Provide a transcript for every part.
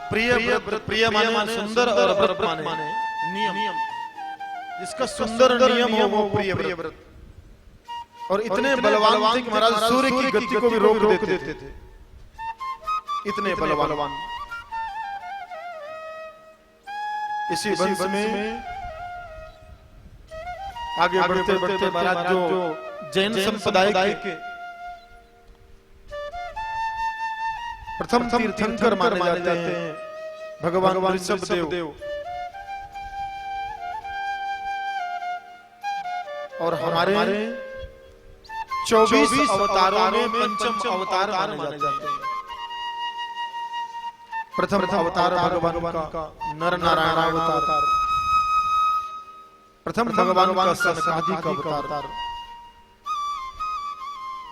प्रिय माने सुंदर और व्रत माने नियम, जिसका सुंदर नियम हो वो प्रिय व्रत। और इतने बलवान थे कि महाराज सूर्य की गति को भी रोक देते थे, इतने बलवान। इसी वंश में आगे बढ़ते बढ़ते महाराज जो जैन संप्रदाय के प्रथम तीर्थंकर माने जाते हैं भगवान ऋषभ देव, और हमारे 24 अवतारों में पंचम अवतार माने जाते हैं। प्रथम अवतार भगवान का नर नारायण अवतार, प्रथम भगवान का सनकादिक अवतार,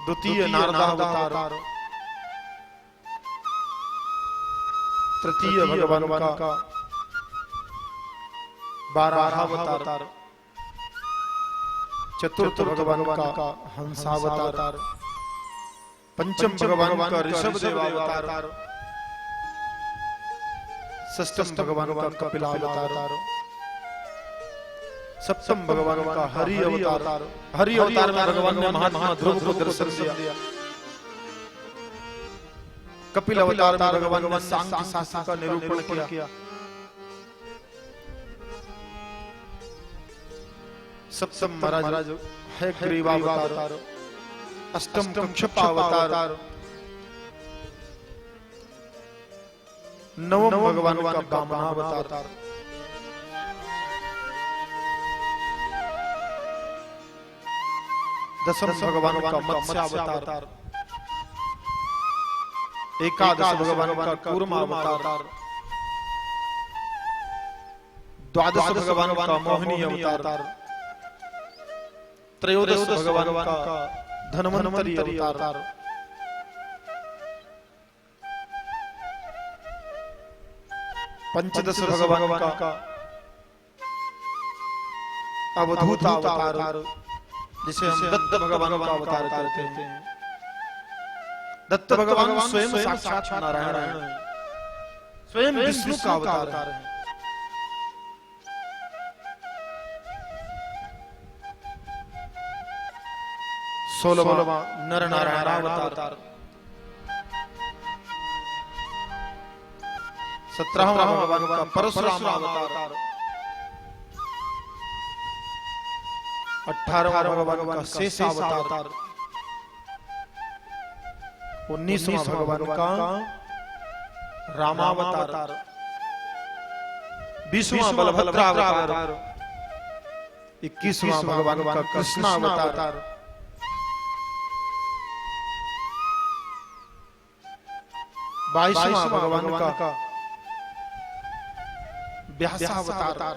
द्वितीय नारद अवतार, तृतीय भगवान का बारह अवतार, चतुर्थ भगवान का हंसावतार, पंचम भगवान का ऋषभ देव अवतार, षष्ठम भगवान का कपिलावतार, सप्तम भगवान का हरि अवतार। हरि अवतार में भगवान ने महात्मा ध्रुव को दर्शन दिया। कपिल अवतार में भगवान ने सांख्य शास्त्र का निरूपण किया। सप्तम महाराज है ग्रीवावतार, अष्टम कच्छपावतार, नवम भगवान का वामनावतार, दसम भगवान का मत्स्यावतार, एकादश भगवान का कूर्मावतार, द्वादश भगवान का मोहिनी अवतार, त्रयोदश भगवान का धन्वंतरी अवतार, पंचदश भगवान का अवधूत अवतार, जिसे हम दत्त भगवान का अवतार कहते हैं। दत्त भगवान स्वयं साक्षात नारायण है, स्वयं विष्णु का अवतार है। 16वां नर नारायण अवतार, 17वां भगवान का परशुराम अवतार, 18वां भगवान का शेषावतार, 19वां भगवान का रामावतार, 20वां बलभद्रावतार, 21वां भगवान का कृष्णावतार, 22वां भगवान का व्यासावतार,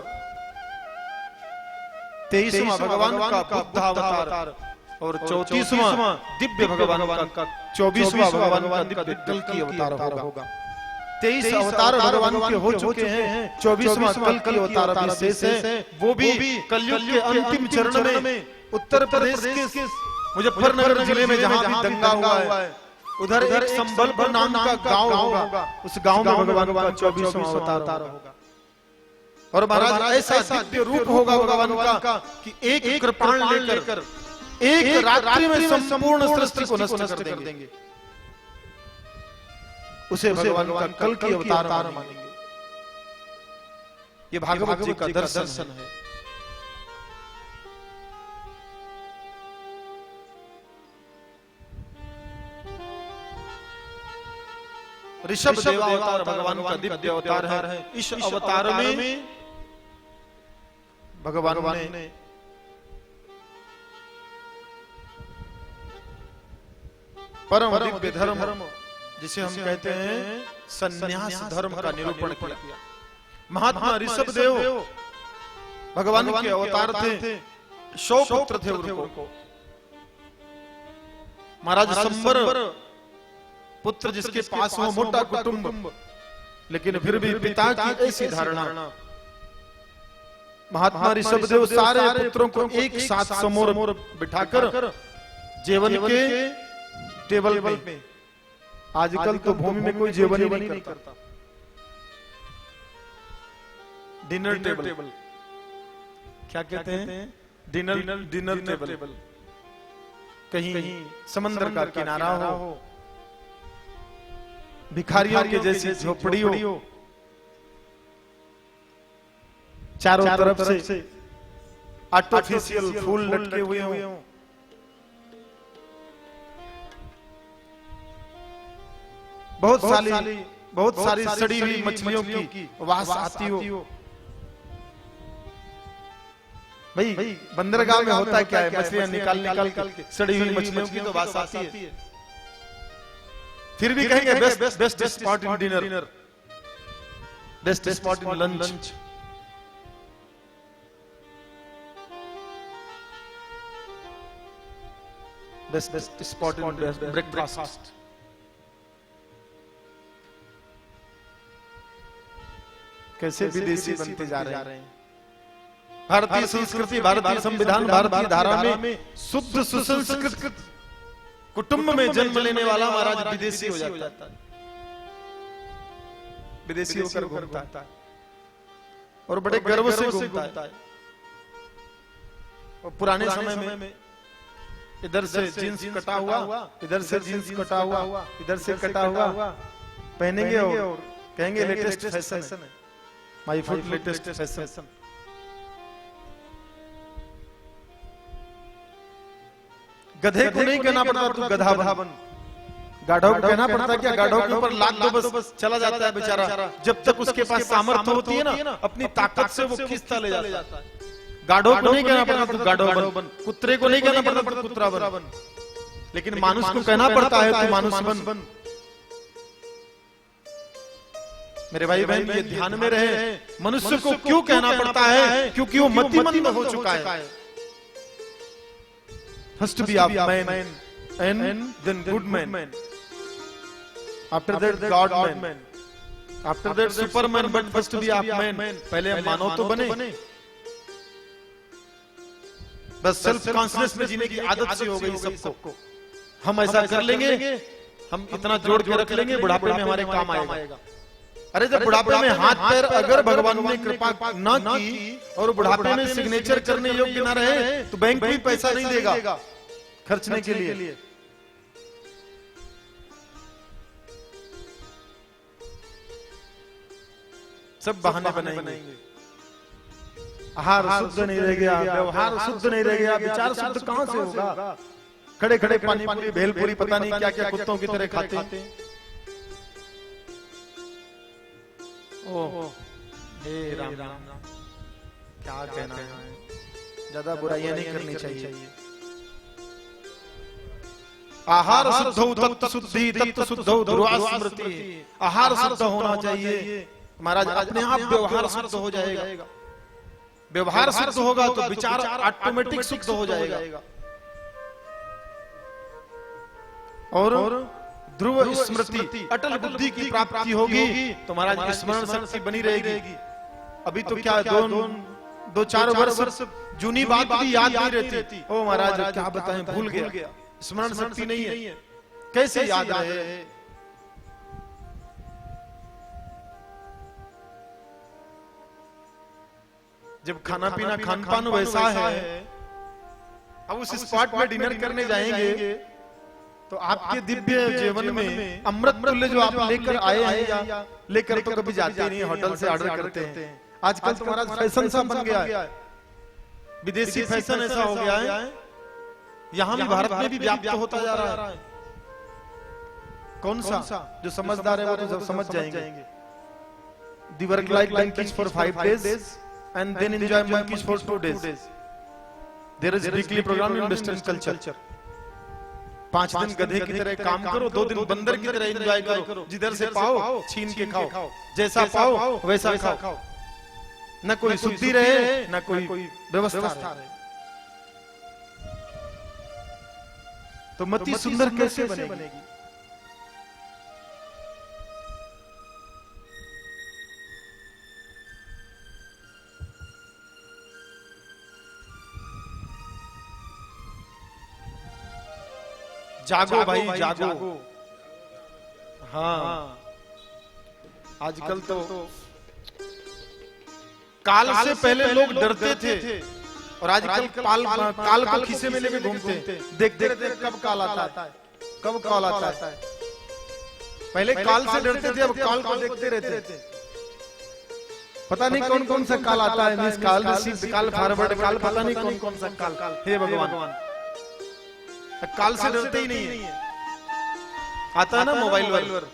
23वां भगवान का बुद्धावतार, और 34वां दिव्य भगवान का 24वां भगवान का दिव्य कल्कि अवतार होगा। 23 अवतार भगवान के हो चुके हैं, 24वां कल्कि अवतार अभी शेष है। वो भी कलयुग के अंतिम चरण में उत्तर प्रदेश के मुजफ्फरनगर जिले में जहां भी दंगा हुआ है, उधर एक संबलपुर नाम का गांव होगा, उस गांव में भगवान का 24वां अवतार होगा। और महाराज ऐसा दिव्य रूप होगा भगवान का कि एक कृपाण लेकर एक रात्रि में संपूर्ण सृष्टि को नष्ट कर देंगे। उसे भगवान का कल्कि अवतार मानेंगे। ये भागवत जी का दर्शन है। ऋषभ देव अवतार भगवान का दिव्य अवतार है। इस अवतार में भगवान ने परम दिव्य धर्म, जिसे हम कहते हैं संन्यास धर्म का निरूपण किया। महात्मा ऋषभ देव भगवान के अवतार थे, 100 पुत्र थे उनको। महाराज संबर पुत्र जिसके पास हो मोटा कुटुंब, लेकिन फिर भी पिता की ऐसी धारणा। महात्मा ऋषभ देव सारे पुत्रों को एक साथ समोर बिठाकर जेवन के टेबल पे, आजकल तो भूमि में कोई जेवन ही नहीं करता, डिनर टेबल, क्या कहते हैं? Dinner table. कहीं समंदर का किनारा हो, भिखारियों के जैसी झोपड़ी हो, चारों तरफ से आर्टिफिशियल फूल लटके हुए हों, बहुत सारी सड़ी हुई मछलियों की वास आती हो। भाई बंदरगाह में होता क्या है? मछलियां निकाल के सड़ी हुई मछलियों की तो वास आती है, फिर भी कहेंगे best spot in dinner, best spot in lunch. Best spot in breakfast. कैसे विदेशी बनते जा रहे हैं। भारतीय संस्कृति, भारतीय संविधान, भारतीय धारा में शुद्ध सुसंस्कृत कुटुंब में जन्म लेने वाला महाराज विदेशी हो जाता है, विदेशी होकर घूमता है और बड़े गर्व से घूमता है। और पुराने समय में इधर से जींस कटा हुआ, इधर से जींस कटा हुआ, इधर से कटा हुआ पहनेंगे और कहेंगे लेटेस्ट फैशन है, माय फुट लेटेस्ट फैशन। गधे को नहीं कहना पड़ता तू गधा बन, गाढ़व को कहना पड़ता क्या? गाढ़व के ऊपर लाद दो बस चला जाता है बेचारा। जब तक उसके पास सामर्थ्य होती है ना, अपनी ताकत से वो खींचता ले जाता है। गाढ़व को नहीं कहना पड़ता तू गाढ़व बन, कुत्रे को नहीं कहना पड़ता तू कुतरा बन, लेकिन मानुष को कहना पड़ता है तू मानुष बन। मेरे भाई बहन ये ध्यान में रहे, मनुष्य को क्यों कहना पड़ता है? क्योंकि वो मतिमंद हो चुका है। First be a man and then good man, after that God man, after that Superman, but first be a man। पहले हम मानव तो बने, बस सेल्फ कॉन्शियस में जीने की आदत सी हो गई सबको। हम ऐसा कर लेंगे, हम इतना जोड़ के रख लेंगे, बुढ़ापे में हमारे काम आएगा। अरे जब बुढ़ापे में हाथ पैर अगर भगवान ने कृपा ना की और बुढ़ापे में सिग्नेचर करने योग्य ना रहे तो बैंक भी पैसा नहीं देगा खर्चने के लिए। सब बहाने बनाएंगे। आहार शुद्ध नहीं रह गया, व्यवहार शुद्ध नहीं रह गया, विचार शुद्ध कहां से होगा? खड़े खड़े पानी पूरी भेलपूरी पता नहीं क्या क्या कुत्तों की तरह खाते हैं। ओह हे राम राम, क्या कहना है, ज्यादा बुराइयां नहीं करनी चाहिए। आहार शुद्ध हो तत्व शुद्धि, तत्व शुद्ध हो ध्रुवा स्मृति। आहार शुद्ध होना चाहिए महाराज, अपने आप व्यवहार शुद्ध हो जाएगा। व्यवहार शुद्ध होगा तो विचार ऑटोमेटिक शुद्ध हो जाएगा और ध्रुव स्मृति अटल बुद्धि की प्राप्ति होगी तो महाराज स्मरण शक्ति बनी रहेगी। अभी तो क्या दो चार वर्ष जूनी बात भी याद नहीं रहती। ओ महाराज क्या बताएं, भूल गया, स्मरण शक्ति नहीं है, कैसे याद रहे? जब खाना पीना खान पान वैसा है, अब उस स्पॉट में डिनर करने जाएंगे तो आपके दिव्य जीवन में अमृत तुल्य जो आप लेकर आए हैं या लेकर तो कभी जाते नहीं, होटल से ऑर्डर करते हैं। आजकल तुम्हारा फैशन सा बन गया है, विदेशी फैशन ऐसा हो गया है, यहाँ भी भारत में भी व्याप्त होता जा रहा है। कौन सा? जो समझदार है वो तो समझ जाएंगे। The work like monkeys for 5 days and then enjoy monkeys for 2 days. There is weekly program in Western culture. 5 दिन गधे की तरह काम करो, 2 दिन बंदर की तरह एंजॉय करो, जिधर से पाओ छीन के खाओ, जैसा पाओ वैसा खाओ, न कोई शुद्धि रहे न कोई व्यवस्था रहे। तो मति सुंदर कैसे बनेगी? जागो भाई जागो। हाँ आजकल तो काल से पहले लोग डरते थे और आजकल काल को खीसे में लेके घूमते हैं। देखते रहते कब काल आता है, कब काल आता है। पहले काल से डरते थे, अब काल को देखते रहते। पता नहीं कौन कौन सा काल आता है, मिस काल, रिसीव काल, फॉरवर्ड काल, पता नहीं कौन कौन सा काल। हे भगवान, काल से डरते ही नहीं है। आता है ना मोबाइल पर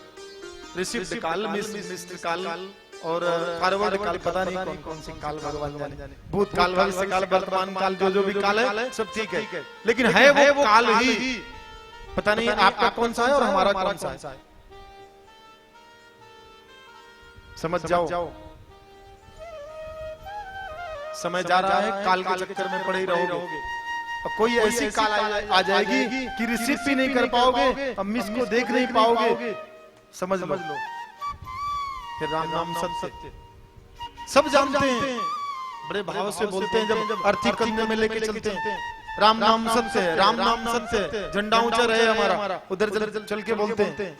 रिसीव काल, मिस काल और फॉरवर्ड काल, पता नहीं कौन सी काल भगवान जाने। भूत काल, भविष्य काल, वर्तमान काल, जो भी काल है सब ठीक है, लेकिन है वो काल ही। पता नहीं आपका कौन सा है और हमारा कौन सा है। समझ जाओ, समय जा रहा है, काल के चक्कर में पड़े ही रहोगे। कोई ऐसी काल आ जाएगी कि रिसीव भी नहीं कर पाओगे, अब मिस को देख नहीं पाओगे। समझ लो, फिर राम नाम सत्य सब जानते हैं, बड़े भाव से बोलते हैं। जब अर्थी कंधे में लेके चलते हैं, राम नाम सत्य है, राम नाम सत्य है। झंडा ऊंचा रहे हमारा, उधर चल के बोलते हैं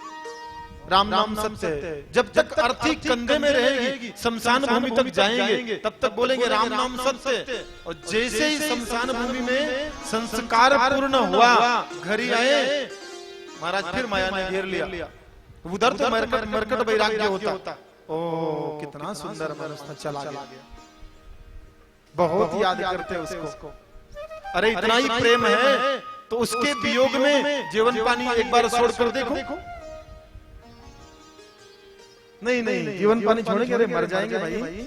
राम नाम सत्य है। जब तक अर्थी कंधे में रहेगी, शमशान भूमि तक जाएंगे, तब तक बोलेंगे राम नाम सत्य। और जैसे ही शमशान भूमि में संस्कार पूर्ण हुआ, घर ही आए, महाराज फिर माया ने घेर लिया। उधर तो मरकट वैराग्य होता। ओ कितना सुंदर मनुष्य चला गया, बहुत याद करते उसको। अरे इतना ही प्रेम है तो उसके वियोग में जीवन पानी एक बार छोड़ कर देखो। नहीं, जीवन पानी छोड़ेंगे, अरे मर जाएंगे भाई।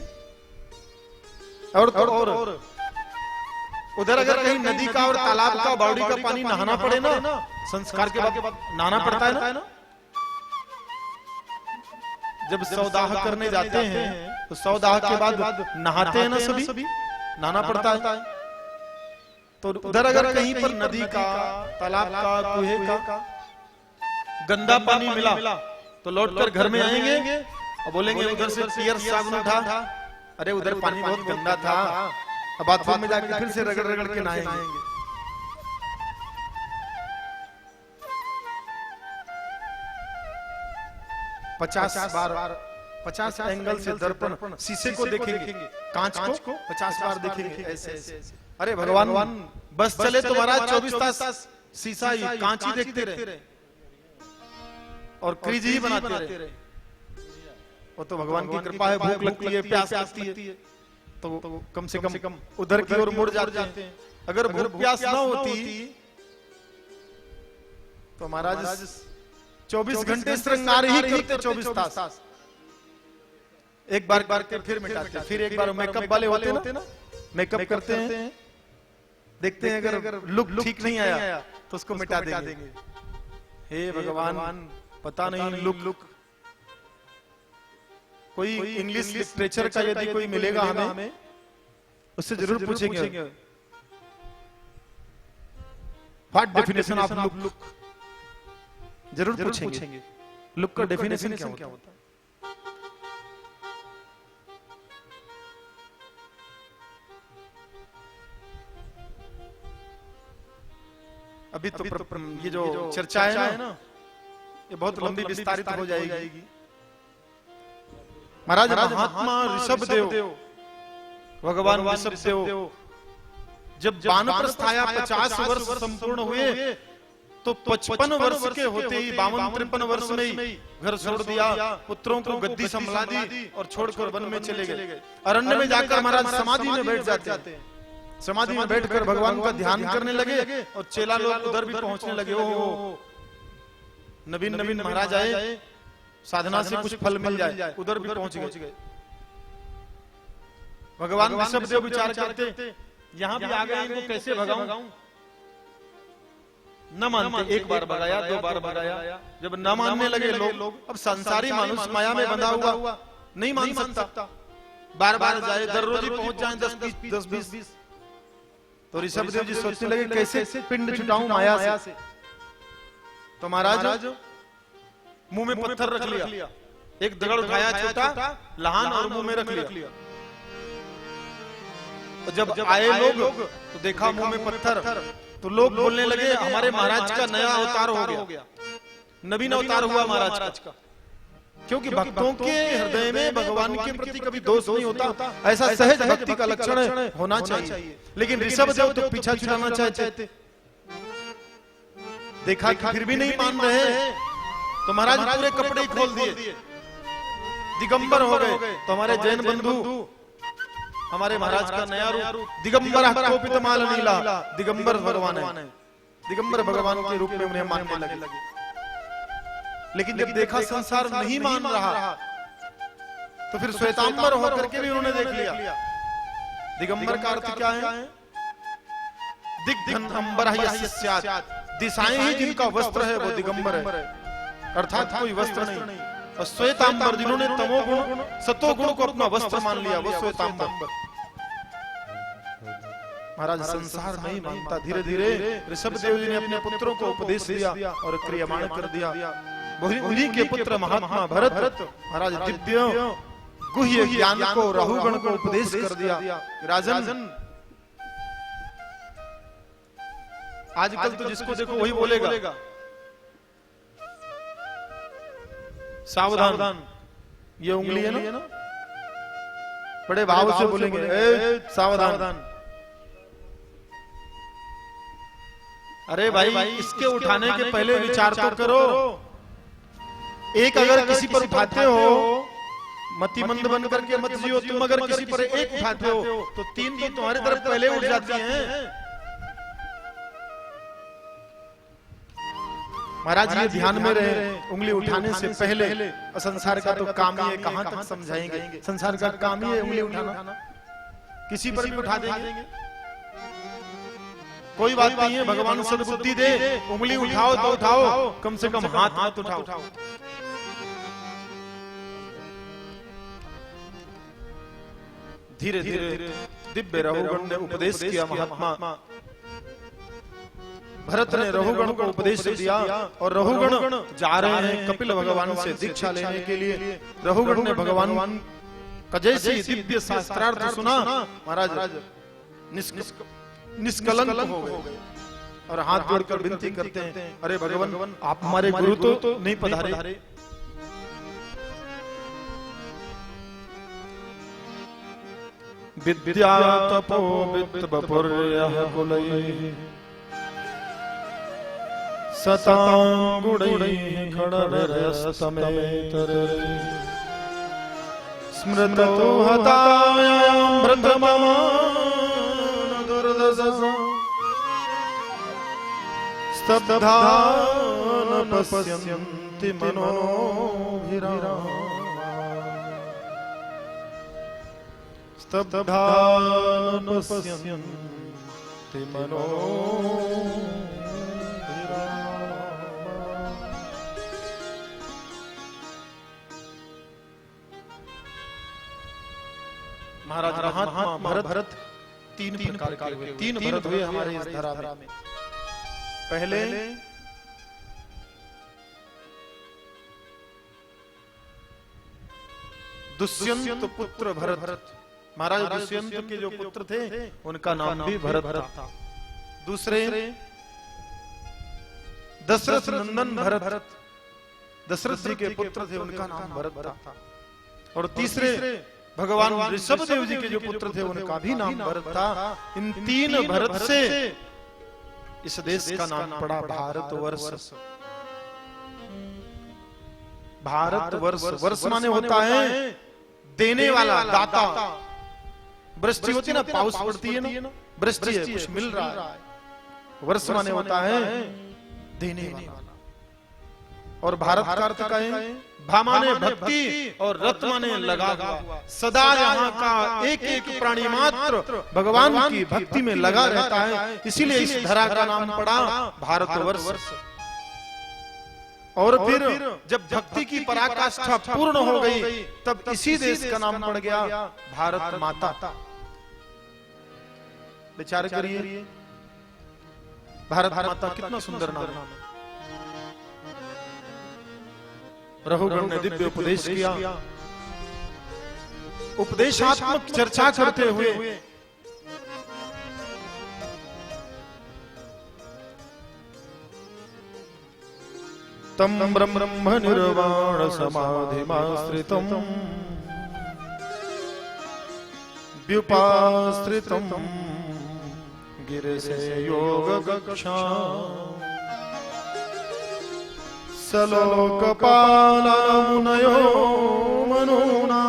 और उधर अगर कहीं नदी का और तालाब का, बावड़ी का पानी नहाना पड़े ना, संस्कार के बाद नहाना पड़ता है ना। जब सौदाह करने जाते हैं तो सौदाह के बाद नहाते हैं ना, सभी नहाना पड़ता है। तो उधर अगर कहीं पर नदी का, तालाब का, कुएं का गंदा पानी मिला तो लौटकर घर में आएंगे और बोलेंगे उधर से पियर साबुन उठा, अरे उधर पानी बहुत गंदा था, अब बाथरूम में जाकर फिर से रगड़ के नहाएंगे। पचास एंगल से दर्पण, शीशे को देखेंगे, कांच को 50 बार देखेंगे ऐसे। अरे भगवान बस चले तो महाराज 24 तास शीशा ही, कांच ही देखते रहे और क्रीज ही बनाते रहे। वो तो भगवान की कृपा है, भूख लगती है, प्यास लगती है तो कम से कम उधर की ओर मुड़ जाते हैं। अगर भूख प्यास ना होती तो महाराज 24 घंटे श्रृंगार ही करते, 24 तास। एक बार के फिर मिटाते, फिर एक बार मेकअप वाले होते ना, मेकअप करते हैं, देखते हैं अगर लुक ठीक नहीं आया तो उसको मिटा देंगे। हे भगवान, पता नहीं लुक कोई इंग्लिश लिटरेचर का यदि कोई मिलेगा हमें, उससे जरूर पूछेंगे व्हाट डेफिनेशन ऑफ लुक, जरूर पूछेंगे लुक का डेफिनेशन क्या होता है। अभी तो ये जो चर्चा है ना, ये बहुत लंबी विस्तारित हो जाएगी। महाराज महात्मा ऋषभदेव, भगवान ऋषभदेव जब वानप्रस्थ आया, 50 वर्ष संपूर्ण हुए तो 55 वर्ष के होते ही, 52-53 वर्ष में ही घर छोड़ दिया, पुत्रों को गद्दी संभला दी और छोड़कर वन में चले गए। अरण्य में जाकर महाराज समाधि में बैठ जाते हैं। समाधि में बैठकर भगवान का ध्यान करने लगे और चेला लोग उधर भी पहुंचने लगे। ओ नवीन महाराज आए, साधना से कुछ फल मिल जाए, उधर भी पहुंच गए। भगवान ऋषभदेव विचार करते, यहाँ भी आ गए, इनको कैसे भगाऊं। न मानते, एक बार भगाया, 2 बार भगाया, जब न मानने लगे लोग, अब संसारी मानुष माया में बंधा हुआ नहीं मान सकता, बार बार जाए, दररोज ही पहुंच जाए 10-20। तो ऋषभदेव जी सोचने लगे कैसे पिंड छुटाऊं माया से। तो महाराज मुंह में पत्थर रख लिया, एक दगड़ उठाया छोटा लहान और मुंह में रख लिया। तो जब आए लोग तो देखा मुंह में पत्थर, तो लोग बोलने लगे हमारे महाराज का नया अवतार हो गया, नवीन अवतार हुआ महाराज का। क्योंकि भक्तों के हृदय में भगवान के प्रति कभी दोष नहीं होता, ऐसा सहज भक्ति का लक्षण होना चाहिए। लेकिन ऋषभ देव तो पीछा छुड़ाना चाहते, देखा कि फिर भी नहीं मान रहे, तो महाराज पूरे कपड़े खोल दिए, दिगंबर हो गए। तो हमारे जैन बंधु, हमारे महाराज का नया रूप दिगंबर हस्तोपितमाल नीला, दिगंबर भगवान है, दिगंबर भगवान के रूप में उन्हें मानने लगे। लेकिन जब देखा संसार नहीं मान रहा, तो फिर श्वेतांबर होकर के भी उन्होंने देख लिया। दिगंबर का अर्थ क्या है? दिग्धन अंबर यस्य स्यात्, दिशाएं ही जिनका वस्त्र है वो दिगंबर है, अर्थात कोई वस्त्र नहीं। और श्वेतांबर जिन्होंने तमोगुण सतोगुण को अपना वस्त्र मान लिया, वो श्वेतांबर। महाराज संसार नहीं मानता। धीरे धीरे ऋषभ देव जी ने अपने पुत्रों को उपदेश दिया और क्रियामाण कर दिया। उन्हीं के पुत्र महात्मा भरत महाराज दिव्य गुह्य ज्ञान को राहुगण को उपदेश कर दिया। राजन आजकल तो जिसको देखो वही बोलेगा, सावधान, ये उंगली है ना, बड़े भाव से बोलेंगे, सावधान। अरे भाई, इसके उठाने के पहले विचार तो करो। एक अगर किसी पर उठाते हो, मतिमंद बन करके मत जियो तुम। अगर किसी पर एक उठाते हो तो तीन तो तुम्हारी तरफ पहले उठ जाती हैं। महाराज ये ध्यान में रहे, उंगली उठाने से पहले। संसार का तो काम ही है, कहां तक समझाएंगे? संसार का काम ही है उंगली उठाना, किसी पर भी उठा देंगे, कोई बात नहीं है। भगवान सद्बुद्धि दे, उंगली उठाओ तो उठाओ, कम से कम हाथ उठाओ। धीरे धीरे दिव्य रहुगण ने उपदेश किया। महात्मा भरत ने रहुगण को उपदेश दिया और रहुगण जा रहे हैं कपिल भगवान से दीक्षा लेने के लिए। रहुगण ने भगवान का जैसे दिव्य शास्त्रार्थ सुना, महाराज निष्कलंक हो गए और हाथ जोड़कर विनती करते हैं, अरे भगवान, आप हमारे गुरु तो नहीं पधारे। विद्या तपो वित्त बपुर्यः कुलैः सतां गुणैः खडरस्तमेतरे स्मृतो हतायां प्रथममान दुर्दशा स्तब्धान पश्यन्ति मनोभिरामा स्तब्धान पश्यन्ति मनोभिरामा। महाराज महात्मा भरत तीन प्रकार के हुए, तीन भरत हुए हमारे इस धरा में। पहले दुष्यंत पुत्र भरत। महाराज दुष्यंत के जो पुत्र थे उनका नाम भी भरत था। दूसरे दशरथ नंदन भरत, दशरथ जी के पुत्र थे, उनका नाम भरत था। और तीसरे भगवान ऋषभ देव जी के जो पुत्र थे उनका भी नाम भरत था। इन तीन भरत से इस देश का नाम पड़ा भारतवर्ष। भारतवर्ष, वर्ष माने होता है देने वाला, दाता। वृष्टि होती है ना, पाउस पड़ती है ना, वृष्टि है, कुछ मिल रहा है। वर्ष माने होता है देने वाला। और भारत का अर्थ का है भा माने भक्ति और रत माने लगा हुआ। सदा यहाँ का एक एक प्राणी मात्र भगवान की भक्ति में लगा रहता है, इसीलिए इस धरा का नाम पड़ा भारतवर्ष। और फिर जब भक्ति की पराकाष्ठा पूर्ण हो गई तब इसी देश का नाम पड़ गया भारत माता। विचार करिए, भारत माता कितना सुंदर नाम है। रहुगण ने दिव्य उपदेश किया। उपदेशात्मक चर्चा करते हुए तं ब्रह्म निर्वाण समाधिमाश्रितं व्युपाश्रितं गिरिशे योगगक्षा सलोकपालमुनयो मनूना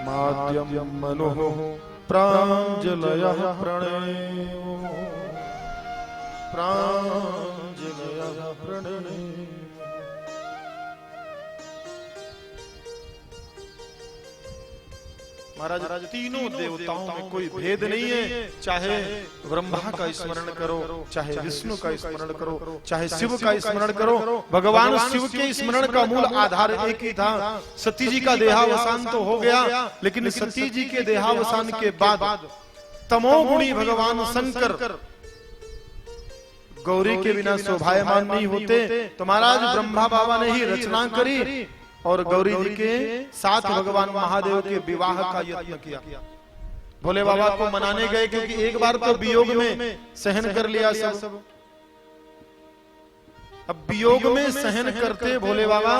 माद्यं मनुः प्राञ्जलयः प्रणेयो प्राञ्जलयः प्रणेयो। महाराज तीनों देवताओं में कोई भेद नहीं है, चाहे ब्रह्मा का स्मरण करो, चाहे विष्णु का स्मरण करो, चाहे शिव का स्मरण करो। भगवान शिव के स्मरण का मूल आधार एक ही था। सती जी का देहावसान तो हो गया, लेकिन सती जी के देहावसान के बाद तमोगुणी भगवान शंकर गौरी के बिना शोभायमान नहीं होते। तो महाराज ब्रह्मा बाबा ने ही रचना करी और गौरी जी के साथ भगवान महादेव के विवाह का यत्न किया। भोले बाबा को मनाने गए, क्योंकि एक बार तो वियोग में सहन कर लिया सब। अब वियोग में सहन करते भोले बाबा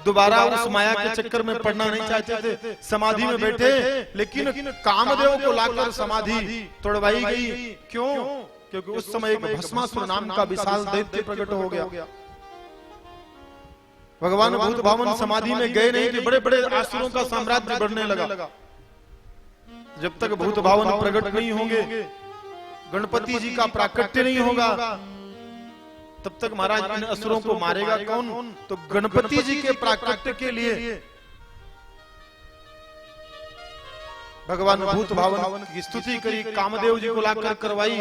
दोबारा उस माया के चक्कर में पड़ना नहीं चाहते थे। समाधि में बैठे, लेकिन कामदेव को लाकर समाधि तोड़वाई गई। क्यों? क्योंकि उस समय एक भस्मासुर नाम का विशाल दैत्य प्रकट हो गया। भगवान भूत भावन समाधि में गए नहीं कि बड़े बड़े असुरों का साम्राज्य बढ़ने लगा। जब तक भूत भावन प्रकट नहीं होंगे, गणपति जी का प्राकट्य नहीं होगा, तब तक महाराज इन असुरों को मारेगा कौन? तो गणपति जी के प्राकट्य के लिए भगवान भूत भावन की स्तुति करी, कामदेव जी को लाकर करवाई,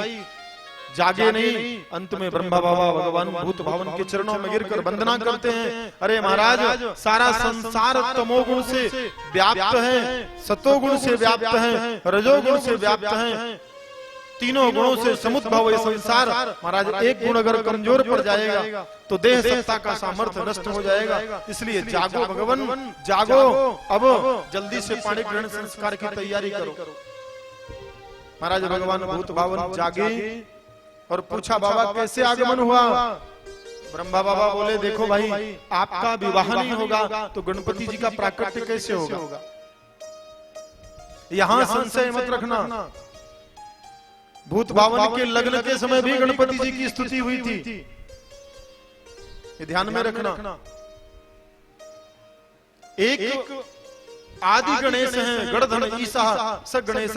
जागे नहीं। अंत में ब्रह्मा बाबा भगवान भूत भावन के चरणों में गिरकर वंदना करते हैं। अरे महाराज, सारा संसार तमोगुण से व्याप्त है, सतोगुण से व्याप्त है, रजोगुण से व्याप्त है, तीनों गुणों से समुद्भव ये संसार। महाराज एक गुण अगर कमजोर पड़ जाएगा तो देह सत्ता का सामर्थ्य नष्ट हो जाएगा। इसलिए जागो भगवान, जागो, अब जल्दी से पाणी ग्रहण संस्कार की तैयारी करो। महाराज भगवान भूत भावन जागे और पूछा, बाबा कैसे आगमन हुआ? ब्रह्मा बाबा बोले, देखो भाई, आपका विवाह नहीं होगा तो गणपति जी का प्राकट्य कैसे होगा? यहां संशय मत रखना। भूत भावन के लग्न के समय भी गणपति जी की स्तुति हुई थी, ये ध्यान में रखना। एक आदि गणेश हैं, गणधन ईसा स गणेश,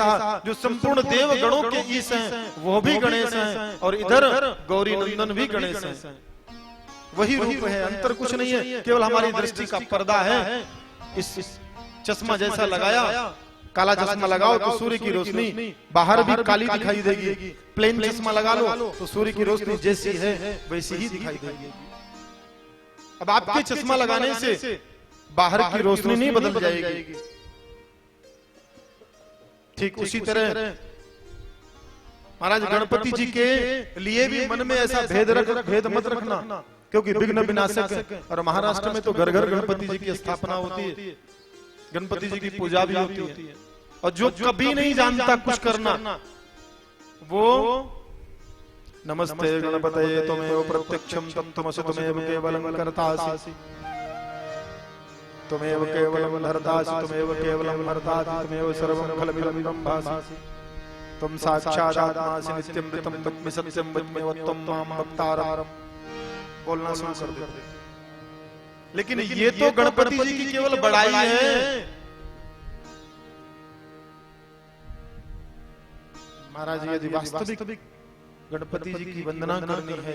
जो संपूर्ण देव गणों के ईश हैं, वो भी गणेश हैं। और इधर गौरी नंदन भी गणेश हैं। वही रूप है, अंतर कुछ नहीं है, केवल हमारी दृष्टि का पर्दा है। इस चश्मा जैसा लगाया, काला चश्मा लगाओ तो सूर्य की रोशनी बाहर भी काली दिखाई देगी। प्लेन चश्मा लगा लो तो सूर्य की रोशनी जैसी है वैसी ही दिखाई देगी। अब आपके चश्मा लगाने से बाहर की रोशनी नहीं बदल जाएगी। ठीक उसी तरह महाराज गणपति जी के लिए भी मन में ऐसा भेद मत रखना, क्योंकि विघ्न विनाशक है। और महाराष्ट्र में तो घर घर गणपति जी की स्थापना होती है, गणपति जी की पूजा भी होती है। और जो कभी नहीं जानता कुछ करना, वो नमस्ते गणपतये त्वमेव प्रत्यक्षं तत्त्वमसि त्वमेव केवलं कर्तासि, त्वमेव केवलं धर्तासि, त्वमेव केवलं मर्तासि, त्वमेव सर्वं खलमिदं ब्रह्मासि, त्वं साक्षादात्मासि नित्यमृतं ब्रह्म सत्यं वच्मेव त्वं मां भक्तारम्। बोलना शुरू कर दे। लेकिन ये तो गणपति जी की केवल बड़ाई है। महाराज यदि वास्तविक गणपति जी की वंदना करनी है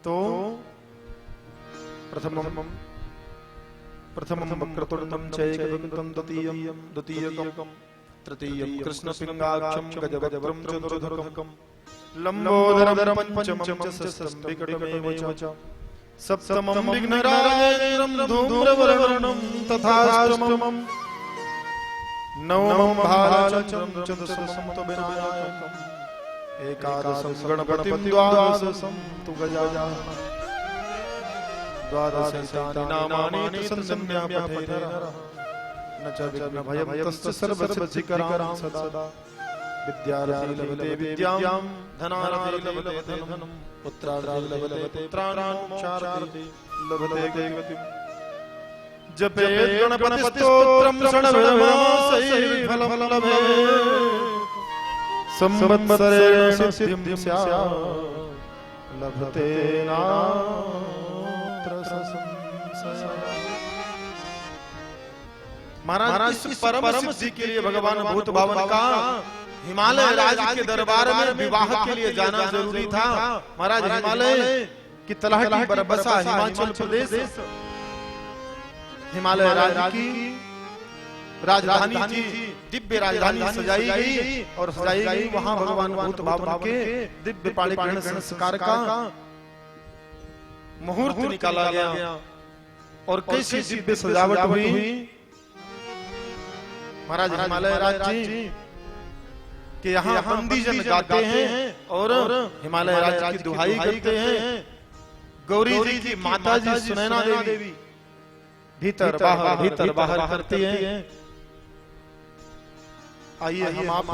तो प्रथमं वक्रतुंडं चैकदन्तं द्वितीयं तृतीयं कृष्णपिंगाक्षं गजवक्त्रं चतुर्धरकं लंबोदरं पंचमं च सहस्रं विकटमेव च सप्तमं विघ्नराजेन्द्रं धूम्रवर्णं तथाष्टमं नवमं भालचन्द्रं चतुर्दशं तु विनायकम् एकादशं गणपतिं द्वादशं तु गजाननं द्वादशानि नामानि संसम्य पठेत् नरः न च विघ्नभयं तस्य सर्वसिद्धिकरां सदा विद्यार्थी लभते विद्यां धनार्थी लभते धनं पुत्रार्थी लभते पुत्रान् मोक्षार्थी लभते गतिम् जपेत् गणपति स्तोत्रं षड्विधमासैः फलं लभेत् संवत्सरेण सिद्धिं स्यात् लभते नात्र संशयः। महाराज इस परम सिद्धि के लिए भगवान भूत भावन का हिमालय राज के दरबार में विवाह के लिए जाना जरूरी था। महाराज हिमालय की तलहटी पर बसा हिमाचल प्रदेश हिमालय राज की राजधानी थी। दिव्य राजधानी सजाई गई और सजाई गई वहां भगवान भूत भावन के दिव्य पाणिग्रहण संस्कार का मुहूर्त निकाला गया और कैसी दिव्य सजावट हुई। महाराज हिमालय राज जी के यहाँ बंदीजन गाते हैं और हिमालय राज की दुहाई करते हैं। गौरी जी की माता जी सुनैना देवी भीतर बाहर करती हैं। आइए हम आप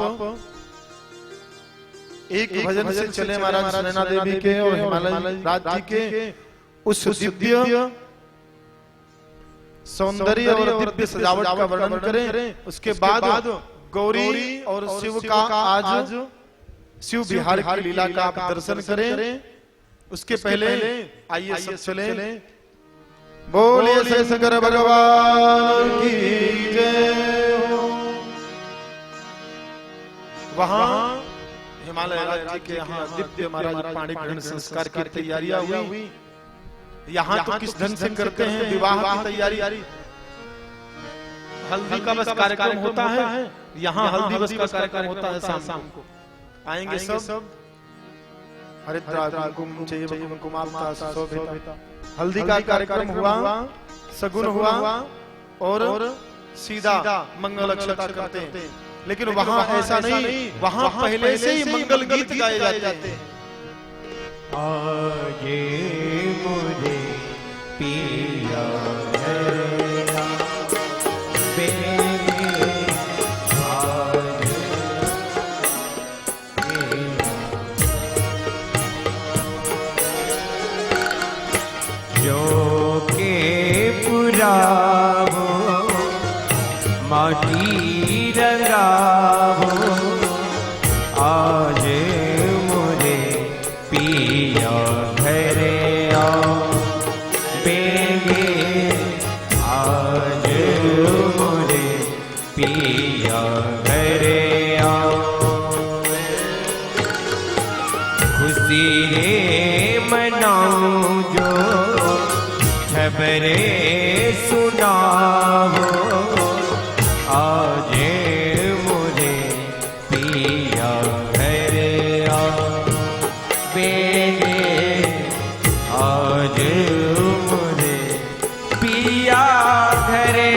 एक भजन से चले महाराज सुनैना देवी के और हिमालय राज जी के उस दिव्य सौंदर्य और दिव्य सजावट का वर्णन करें। उसके बाद गौरी और शिव का आज शिव बिहार की लीला का आप दर्शन करें। उसके पहले आइए सब चले। बोलिए शंकर भगवान की जय हो। वहां हिमालय राज जी के यहाँ दिव्य महाराज पाणिग्रहण संस्कार की तैयारियां हुई। यहाँ तो किस ढंग से करते हैं विवाह की तैयारी। हल्दी का बस कार्यक्रम होता है, यहाँ हल्दी बस का कार्यक्रम होता है शाम को। आएंगे सब हल्दी का कार्यक्रम हुआ, सगुन हुआ और सीधा मंगल अक्षता करते हैं। लेकिन वहाँ ऐसा नहीं, वहाँ पहले से ही मंगल गीत गाए जाते हैं। आगे मुझे पिया है जो के पुरावो माटी रंगावो आज मुझे पिया घरे आओ बेगे आज मुझे पिया घरे आओ खुशी रे मनाऊं जो खबरे सुनाओ आज मुझे पिया घरे आओ बेगे आज मुझे पिया घरे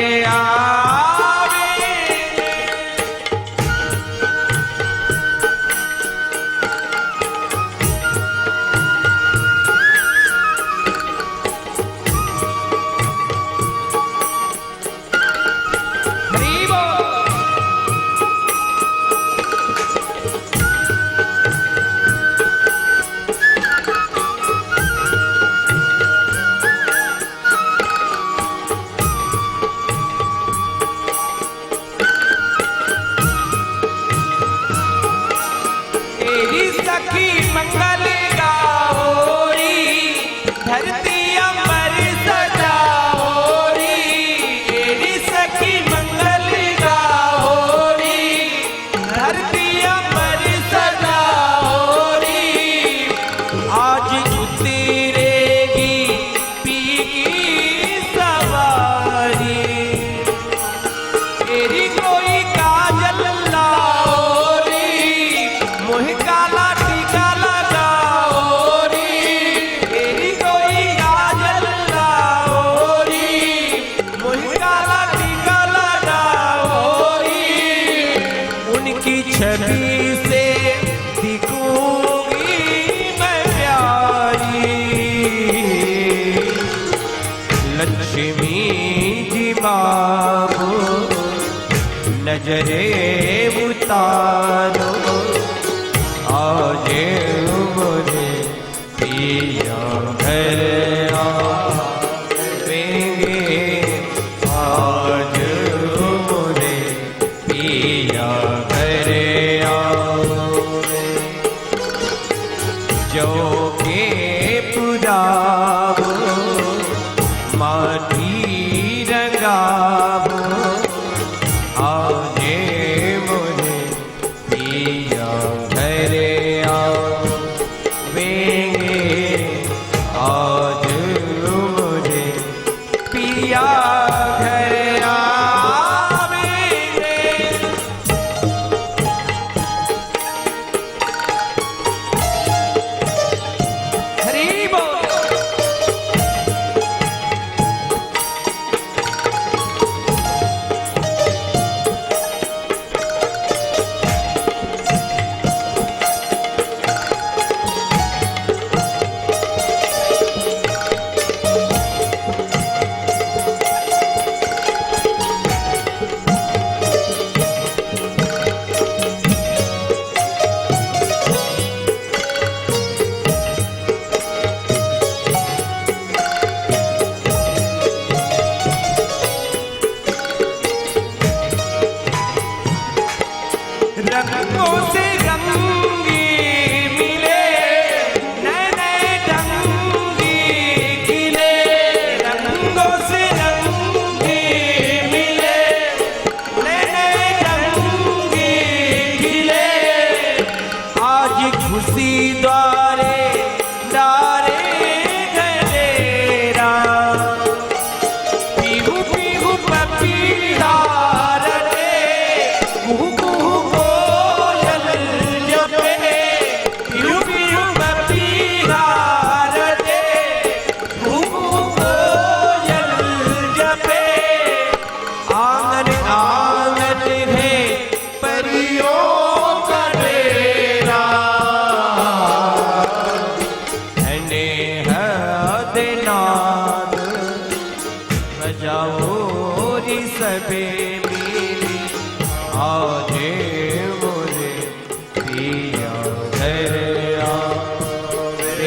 मंगल गाओरी धरती अमर सजाओरी तेरी सखी मंगल गाओरी धरती अमर सजाओरी आज उतरेगी पी की सवारी तेरी कोई काजल लाओरी मोह काला छवि से दिखूंगी मैं प्यारी लक्ष्मी जी बाबू नजरे उतारो पुजारो आजे मोरे पिया घर आवेंगे आज मोरे पिया घर आवे जो के पुजारो माटी रंगावो आजे मोरे पिया घर आवेंगे आज मोरे पिया घर आवेंगे। हरि बोल। रंगों से रंगी मिले नए नए रंगी खिले रंगों से रंगी मिले नए नए रंगी खिले आज खुशी द्वारे डारे गलेरा पीहू पीहू पपीता सबे मेरी आजे मोरे पिया घर आवेंगे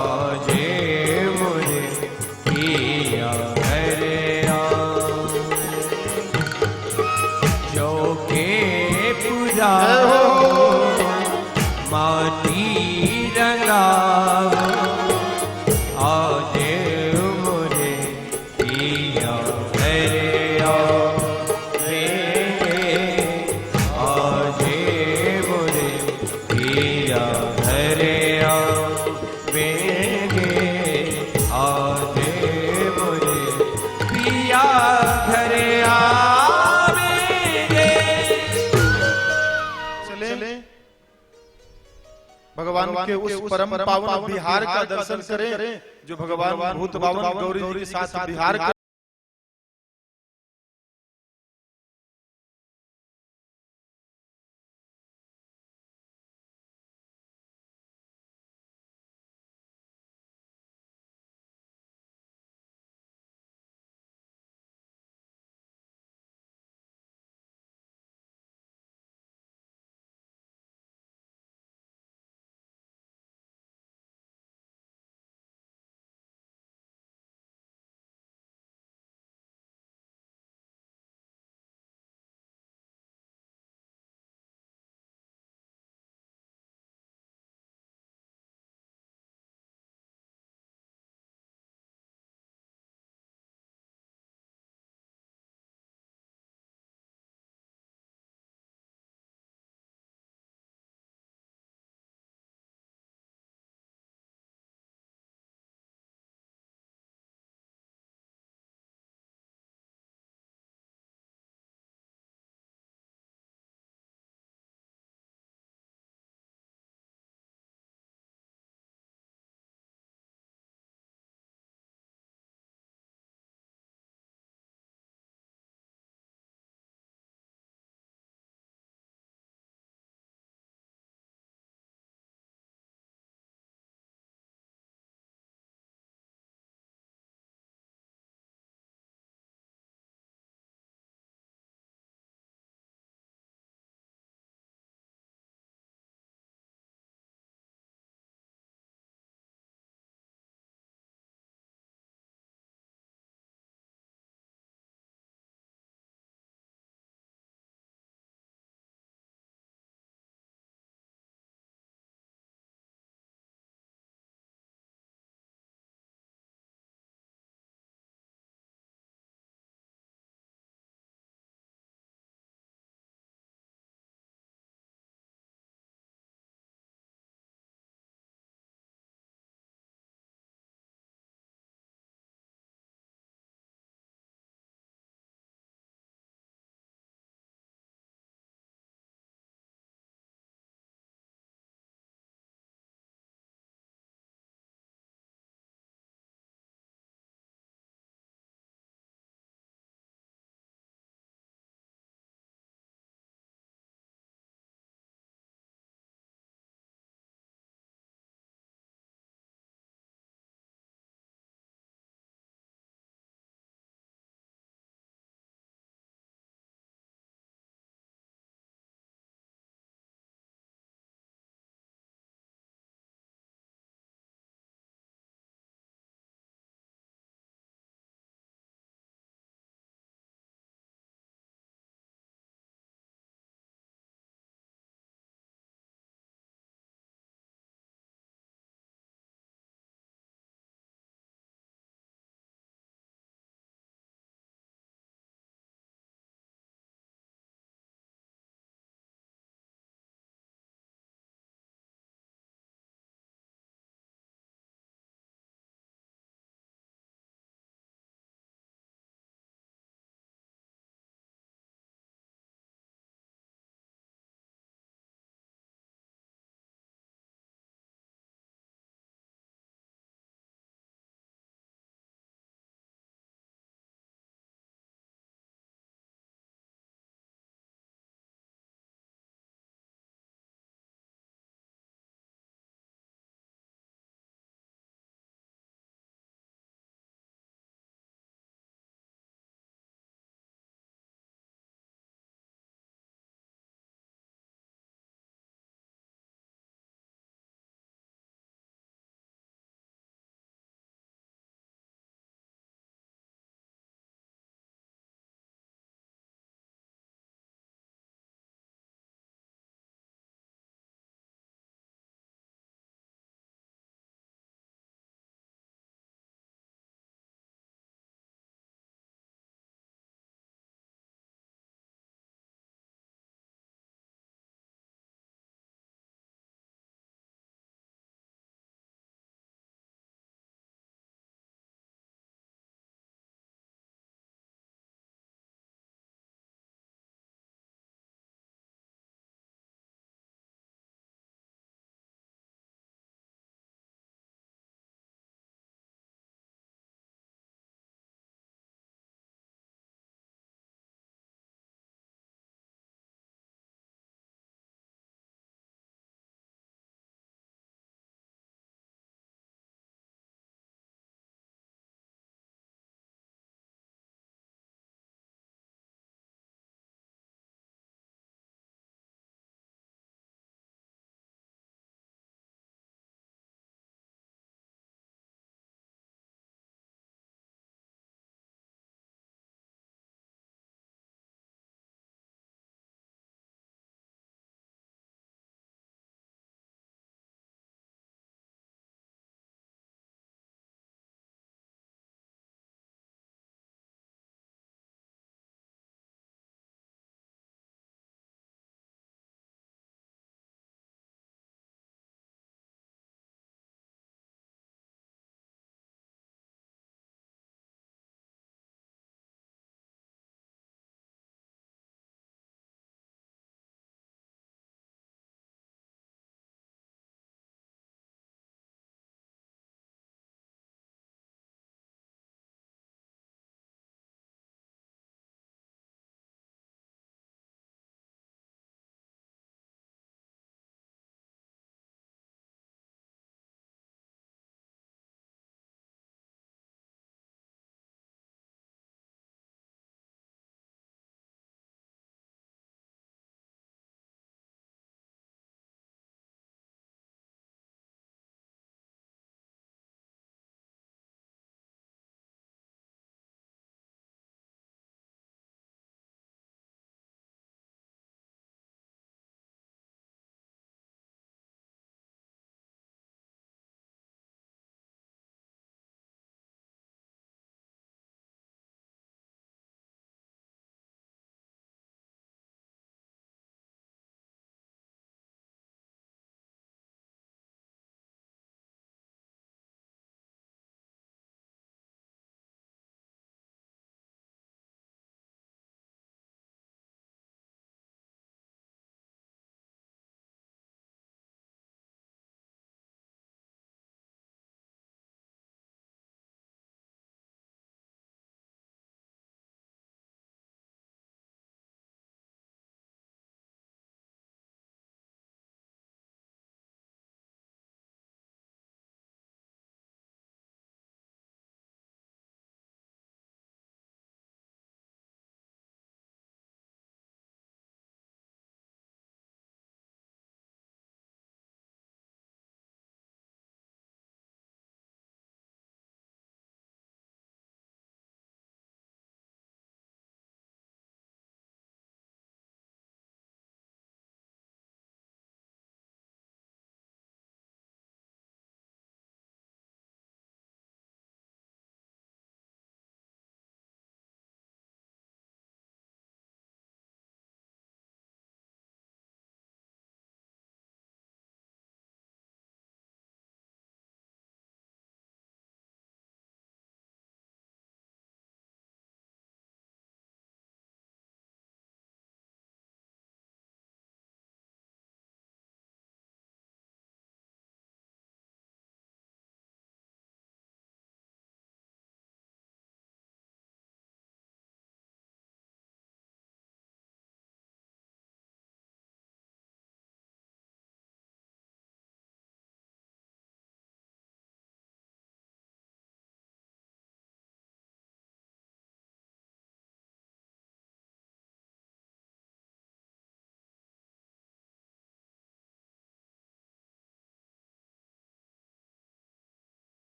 आजे मोरे पिया घर जो के पूजा माटी रंगावो आजे मोरे पिया घर आवेंगे आजे मोरे पिया घर आवेंगे आजे मोरे पिया घर आवेंगे। चले भगवान के उस परम पावन बिहार का दर्शन करें जो भगवान भूत बावन गौरी जी के साथ बिहार